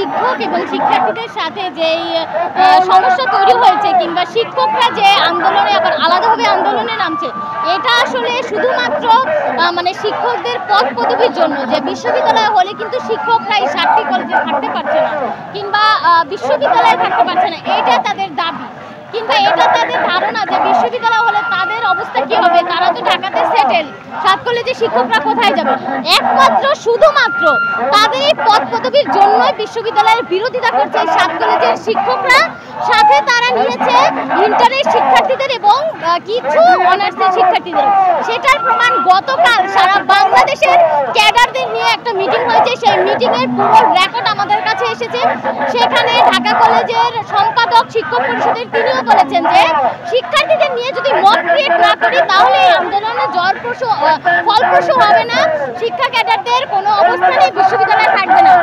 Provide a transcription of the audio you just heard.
শিক্ষক এবং শিক্ষার্থীদের সাথে যেই সমস্যা তৈরি হয়েছে কিংবা শিক্ষকরা যে আন্দোলনে আবার আলাদাভাবে আন্দোলনে নামছে, এটা আসলে শুধুমাত্র মানে শিক্ষকদের পদ পদবীর জন্য, যে বিশ্ববিদ্যালয় হলে কিন্তু শিক্ষকরা এই 7টি কলেজে থাকতে পারছে না কিংবা বিশ্ববিদ্যালয়ে থাকতে পারছে না, এটা তাদের দাবি কিংবা এটা তাদের ধারণা যে বিশ্ববিদ্যালয় হলে তাদের অবস্থা কি হবে, তারা তো ঢাকাতে সেটেল, 7 কলেজের শিক্ষকরা কোথায় যাবে। একমাত্র শুধুমাত্র তাদের এই পদ পদবীর জন্যই বিশ্ববিদ্যালয়ের বিরোধিতা করছে এই 7 কলেজের শিক্ষকরা। সাথে তারা নিয়েছে ইন্টারের শিক্ষার্থীদের এবং কিছু অনার্সের শিক্ষার্থীদের। সেটার প্রমাণ গতকাল সারা বাংলাদেশের ক্যাডারদের নিয়ে একটা মিটিং হয়েছে, সেই মিটিংয়ের পুরো রেকর্ড আমাদের কাছে এসেছে। সেখানে ঢাকা কলেজের সম্পাদক শিক্ষক পরিষদের তিনিও বলেছেন যে শিক্ষার্থীদের নিয়ে যদি মত ক্রিয়েট না করি তাহলে এই আন্দোলনে ফলপ্রসূ হবে না, শিক্ষা ক্যাডারদের কোনো অবস্থানেই বিশ্ববিদ্যালয়ে থাকবে না।